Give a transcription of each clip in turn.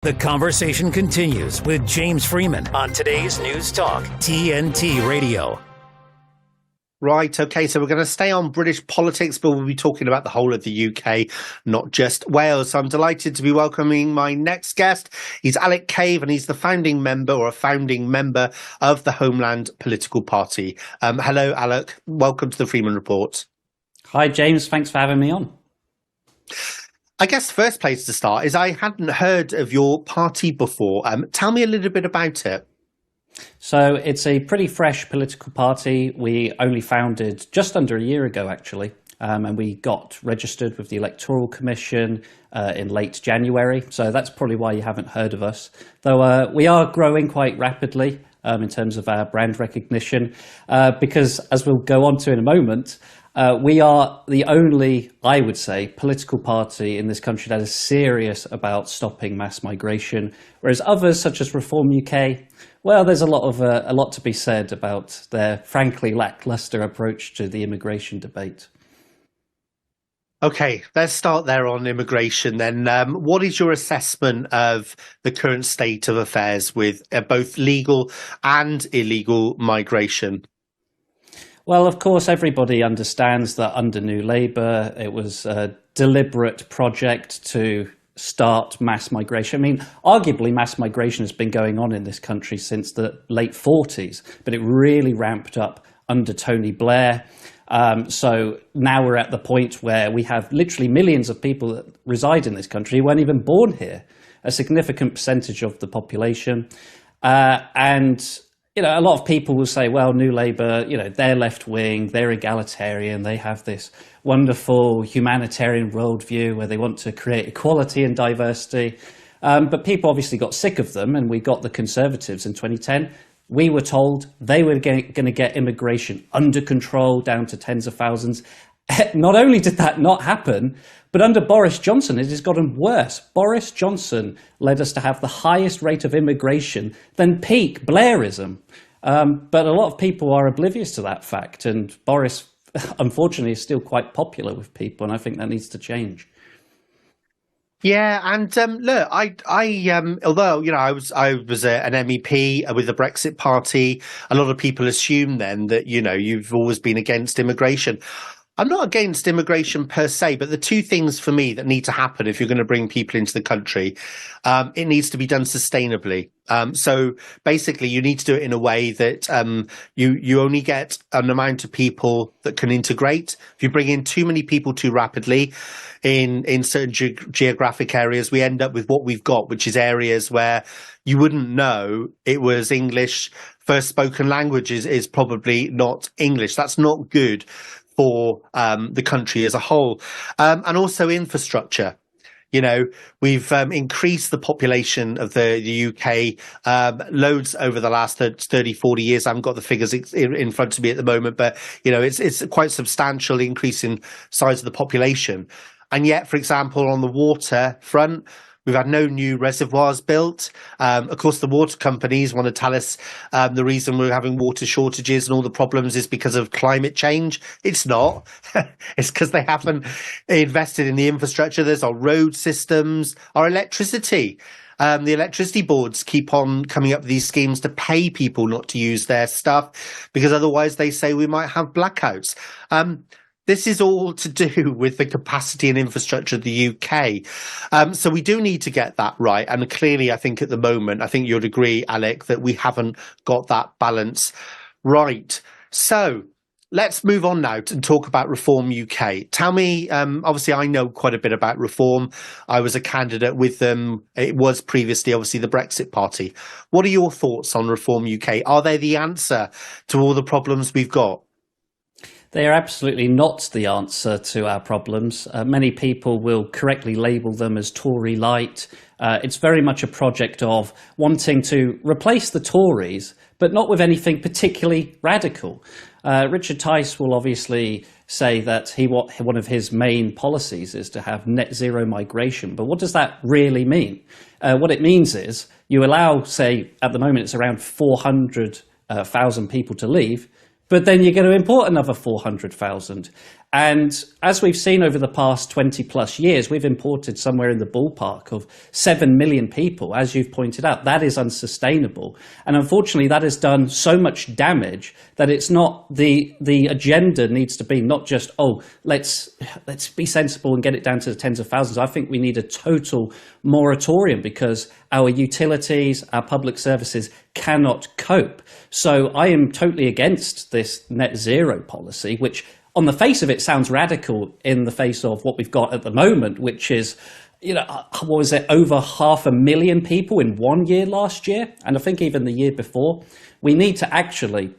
The conversation continues with James Freeman on today's News Talk, TNT Radio. Right, okay, so we're going to stay on British politics, but we'll be talking about the whole of the UK, not just Wales. So I'm delighted to be welcoming my next guest. He's Alec Cave, and he's the founding member of the Homeland Political Party. Hello, Alec. Welcome to the Freeman Report. Hi, James. Thanks for having me on. I guess the first place to start is I hadn't heard of your party before. Tell me a little bit about it. So it's a pretty fresh political party. We only founded just under a year ago, actually, and we got registered with the Electoral Commission in late January. So that's probably why you haven't heard of us, though we are growing quite rapidly in terms of our brand recognition, because as we'll go on to in a moment, we are the only, I would say, political party in this country that is serious about stopping mass migration, whereas others, such as Reform UK, well, there's a lot to be said about their frankly lackluster approach to the immigration debate. Okay, let's start there on immigration then. What is your assessment of the current state of affairs with both legal and illegal migration? Well, of course, everybody understands that under New Labour, it was a deliberate project to start mass migration. I mean, arguably mass migration has been going on in this country since the late 40s, but it really ramped up under Tony Blair. So now we're at the point where we have literally millions of people that reside in this country who weren't even born here, a significant percentage of the population. And you know, a lot of people will say, well, New Labour, you know, they're left-wing, they're egalitarian, they have this wonderful humanitarian worldview where they want to create equality and diversity. But people obviously got sick of them, and we got the Conservatives in 2010. We were told they were going to get immigration under control down to tens of thousands. Not only did that not happen, but under Boris Johnson, it has gotten worse. Boris Johnson led us to have the highest rate of immigration than peak Blairism. But a lot of people are oblivious to that fact. And Boris, unfortunately, is still quite popular with people. And I think that needs to change. Yeah, and look, although you know I was an MEP with the Brexit Party, a lot of people assume then that you know you've always been against immigration. I'm not against immigration per se, but the two things for me that need to happen if you're going to bring people into the country, it needs to be done sustainably. So basically, you need to do it in a way that you only get an amount of people that can integrate. If you bring in too many people too rapidly in certain geographic areas, we end up with what we've got, which is areas where you wouldn't know it was English. First spoken language is probably not English. That's not good for the country as a whole, and also infrastructure. You know, we've increased the population of the UK loads over the last 30, 40 years. I haven't got the figures in front of me at the moment, but, you know, it's quite a substantial increase in size of the population. And yet, for example, on the water front, we've had no new reservoirs built. Of course, the water companies want to tell us the reason we're having water shortages and all the problems is because of climate change. It's not. It's because they haven't invested in the infrastructure. There's our road systems, our electricity. The electricity boards keep on coming up with these schemes to pay people not to use their stuff because otherwise they say we might have blackouts. This is all to do with the capacity and infrastructure of the UK. So we do need to get that right. And clearly, I think at the moment, I think you'd agree, Alec, that we haven't got that balance right. So let's move on now and talk about Reform UK. Tell me, obviously, I know quite a bit about Reform. I was a candidate with them. It was previously, obviously, the Brexit Party. What are your thoughts on Reform UK? Are they the answer to all the problems we've got? They are absolutely not the answer to our problems. Many people will correctly label them as Tory light. It's very much a project of wanting to replace the Tories, but not with anything particularly radical. Richard Tice will obviously say that one of his main policies is to have net zero migration. But what does that really mean? What it means is you allow, say, at the moment it's around 400,000 people to leave, but then you're going to import another 400,000. And as we've seen over the past 20 plus years, we've imported somewhere in the ballpark of 7 million people. As you've pointed out, that is unsustainable. And unfortunately, that has done so much damage that it's not the agenda needs to be not just, oh, let's be sensible and get it down to the tens of thousands. I think we need a total moratorium because our utilities, our public services cannot cope. So I am totally against this net zero policy, which on the face of it sounds radical in the face of what we've got at the moment, which is, what was it, over 500,000 people in 1 year last year? And I think even the year before. We need to actually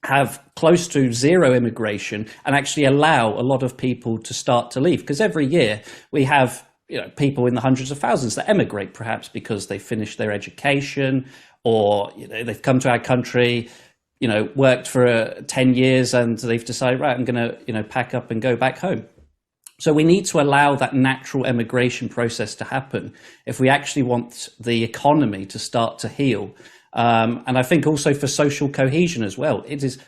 have close to zero immigration and actually allow a lot of people to start to leave. Because every year we have people in the hundreds of thousands that emigrate, perhaps because they finished their education or they've come to our country, worked for 10 years and they've decided, right, I'm going to pack up and go back home. So we need to allow that natural emigration process to happen if we actually want the economy to start to heal. And I think also for social cohesion as well,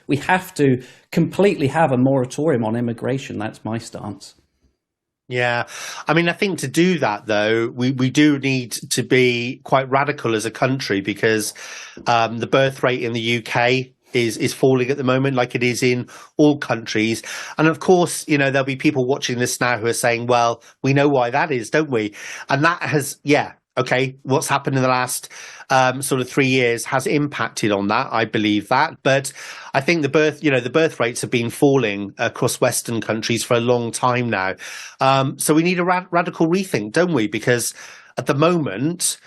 we have to completely have a moratorium on immigration. That's my stance. Yeah. I mean, I think to do that, though, we do need to be quite radical as a country because the birth rate in the UK is falling at the moment like it is in all countries. And of course, there'll be people watching this now who are saying, well, we know why that is, don't we? And that has, okay, what's happened in the last sort of 3 years has impacted on that. I believe that. But I think the birth rates have been falling across Western countries for a long time now. So we need a radical rethink, don't we? Because at the moment,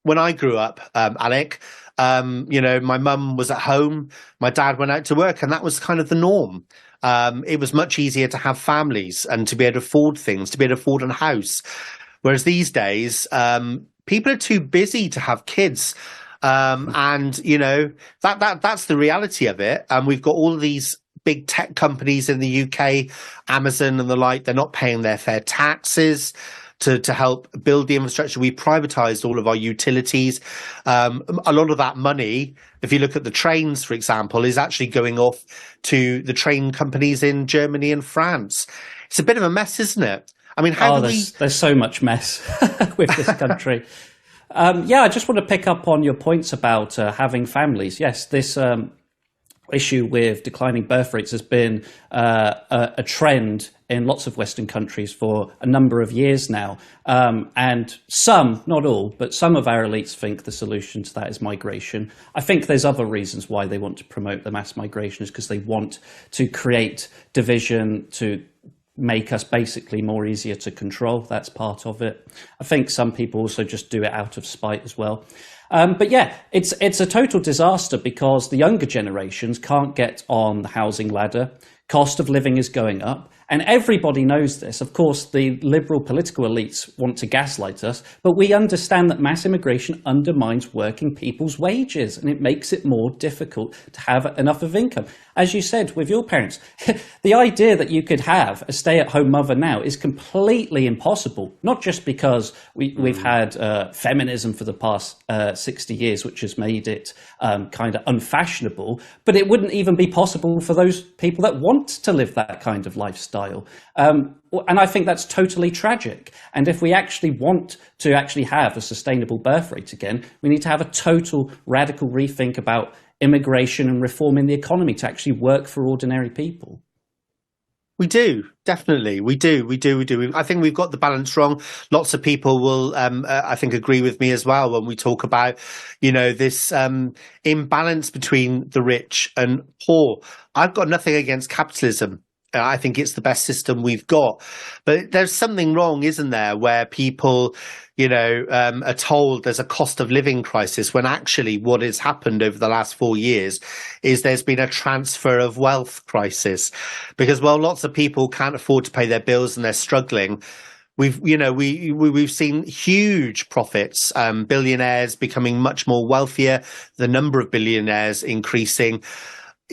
when I grew up, Alec, my mum was at home, my dad went out to work, and that was kind of the norm. It was much easier to have families and to be able to afford things, to be able to afford a house. Whereas these days, people are too busy to have kids. That's the reality of it. And we've got all of these big tech companies in the UK, Amazon and the like, they're not paying their fair taxes to help build the infrastructure. We privatized all of our utilities. A lot of that money, if you look at the trains, for example, is actually going off to the train companies in Germany and France. It's a bit of a mess, isn't it? I mean, there's so much mess with this country. I just want to pick up on your points about having families. Yes, this issue with declining birth rates has been a trend in lots of Western countries for a number of years now. And some, not all, but some of our elites think the solution to that is migration. I think there's other reasons why they want to promote the mass migration is because they want to create division, to make us basically more easier to control. That's part of it. I think some people also just do it out of spite as well. It's a total disaster because the younger generations can't get on the housing ladder. Cost of living is going up. And everybody knows this. Of course, the liberal political elites want to gaslight us, but we understand that mass immigration undermines working people's wages and it makes it more difficult to have enough of income. As you said with your parents, the idea that you could have a stay-at-home mother now is completely impossible, not just because we've had feminism for the past 60 years, which has made it kind of unfashionable, but it wouldn't even be possible for those people that want to live that kind of lifestyle. And I think that's totally tragic. And if we actually want to actually have a sustainable birth rate again, we need to have a total radical rethink about immigration and reforming the economy to actually work for ordinary people. We do, definitely. We do. I think we've got the balance wrong. Lots of people will, I think, agree with me as well when we talk about, this imbalance between the rich and poor. I've got nothing against capitalism. I think it's the best system we've got. But there's something wrong, isn't there, where people, are told there's a cost of living crisis when actually what has happened over the last 4 years is there's been a transfer of wealth crisis. Because, lots of people can't afford to pay their bills and they're struggling. We've seen huge profits, billionaires becoming much more wealthier, the number of billionaires increasing.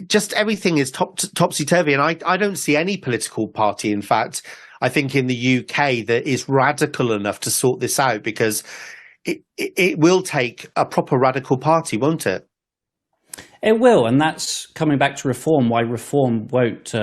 Just everything is topsy-turvy. And I don't see any political party, in fact, I think in the UK that is radical enough to sort this out because it will take a proper radical party, won't it? It will, and that's coming back to reform. Why reform won't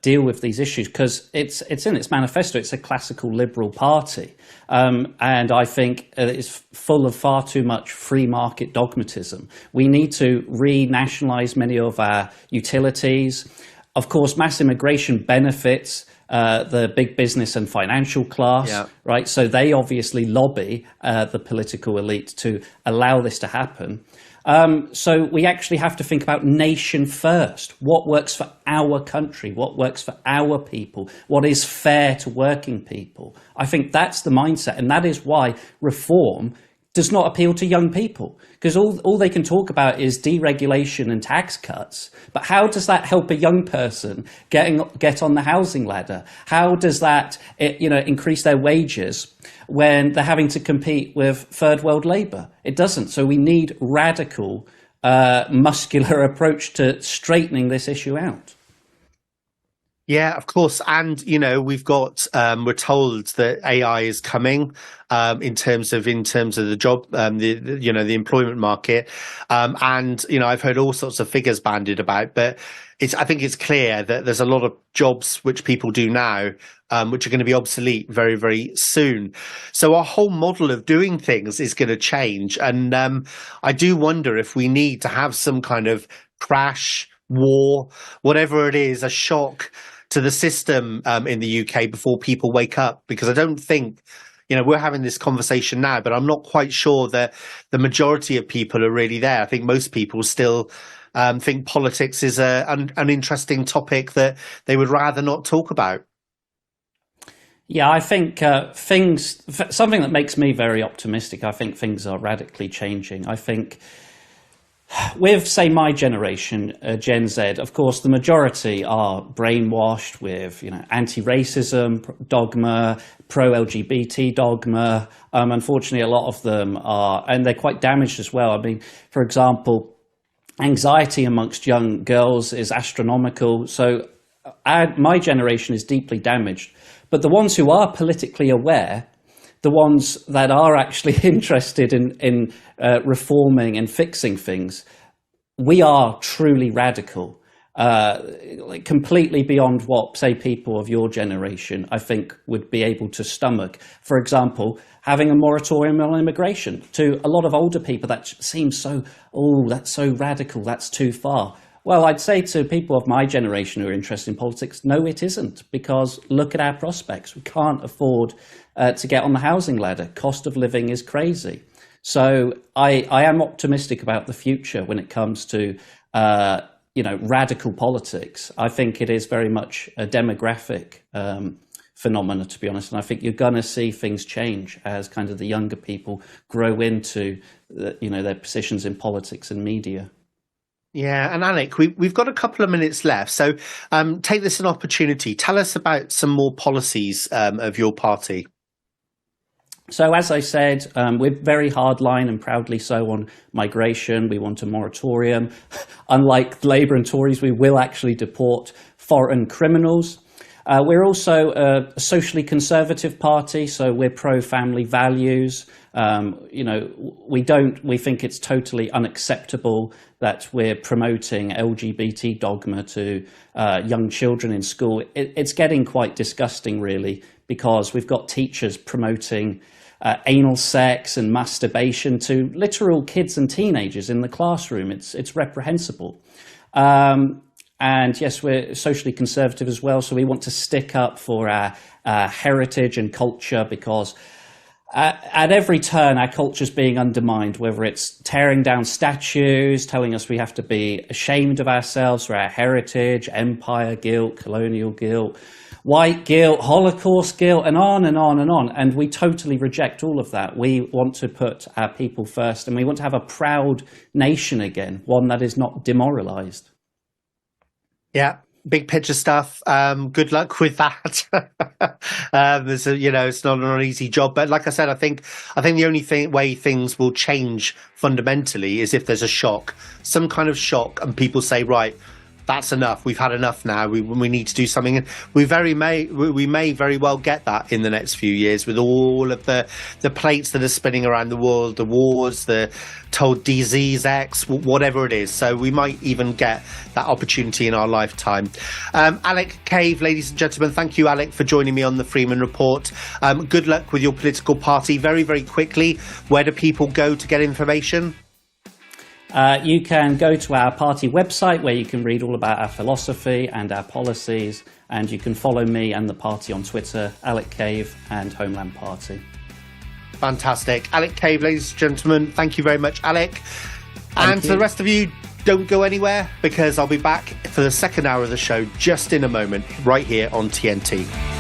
deal with these issues, because it's in its manifesto. It's a classical liberal party, and I think it's full of far too much free market dogmatism. We need to renationalise many of our utilities. Of course, mass immigration benefits the big business and financial class, Yeah. right? So they obviously lobby the political elite to allow this to happen. So we actually have to think about nation first. What works for our country? What works for our people? What is fair to working people? I think that's the mindset. And that is why reform does not appeal to young people, because all they can talk about is deregulation and tax cuts. But how does that help a young person get on the housing ladder? How does that increase their wages when they're having to compete with third world labour? It doesn't. So we need radical, muscular approach to straightening this issue out. Yeah, of course. And, we've got, we're told that AI is coming, in terms of the job, the employment market. And, I've heard all sorts of figures bandied about, but I think it's clear that there's a lot of jobs which people do now, which are going to be obsolete very, very soon. So our whole model of doing things is going to change. And, I do wonder if we need to have some kind of crash, war, whatever it is, a shock to the system in the UK before people wake up, because I don't think, we're having this conversation now, but I'm not quite sure that the majority of people are really there. I think most people still think politics is an interesting topic that they would rather not talk about. Yeah, I think something that makes me very optimistic, I think things are radically changing. I think with, say, my generation, Gen Z, of course, the majority are brainwashed with, anti-racism dogma, pro-LGBT dogma. Unfortunately, a lot of them are, and they're quite damaged as well. I mean, for example, anxiety amongst young girls is astronomical. So my generation is deeply damaged. But the ones who are politically aware, the ones that are actually interested in reforming and fixing things, we are truly radical, completely beyond what, say, people of your generation, I think, would be able to stomach. For example, having a moratorium on immigration. To a lot of older people, that seems that's so radical, that's too far. Well, I'd say to people of my generation who are interested in politics, no, it isn't, because look at our prospects. We can't afford to get on the housing ladder. Cost of living is crazy. So I am optimistic about the future when it comes to radical politics. I think it is very much a demographic phenomena, to be honest, and I think you're going to see things change as kind of the younger people grow into their positions in politics and media. Yeah, and Alec, we've got a couple of minutes left, so take this an opportunity. Tell us about some more policies of your party. So, as I said, we're very hardline and proudly so on migration. We want a moratorium. Unlike Labour and Tories, we will actually deport foreign criminals. We're also a socially conservative party, so we're pro-family values. We think it's totally unacceptable that we're promoting LGBT dogma to young children in school. It's getting quite disgusting, really, because we've got teachers promoting anal sex and masturbation to literal kids and teenagers in the classroom. It's reprehensible. And yes, we're socially conservative as well, so we want to stick up for our heritage and culture, because at every turn, our culture's being undermined, whether it's tearing down statues, telling us we have to be ashamed of ourselves for our heritage, empire guilt, colonial guilt, white guilt, Holocaust guilt, and on and on and on. And we totally reject all of that. We want to put our people first, and we want to have a proud nation again, one that is not demoralized. Yeah, big picture stuff. Good luck with that. It's not an easy job, but like I said, I think the only way things will change fundamentally is if there's a shock, some kind of shock, and people say, right, that's enough. We've had enough now. We need to do something. And we may very well get that in the next few years with all of the plates that are spinning around the world, the wars, the told disease X, whatever it is. So we might even get that opportunity in our lifetime. Alec Cave, ladies and gentlemen, thank you, Alec, for joining me on the Freeman Report. Good luck with your political party. Very, very quickly, where do people go to get information? You can go to our party website where you can read all about our philosophy and our policies, and you can follow me and the party on Twitter, Alec Cave and Homeland Party. Fantastic. Alec Cave, ladies and gentlemen, thank you very much, Alec. And to the rest of you, don't go anywhere, because I'll be back for the second hour of the show just in a moment, right here on TNT.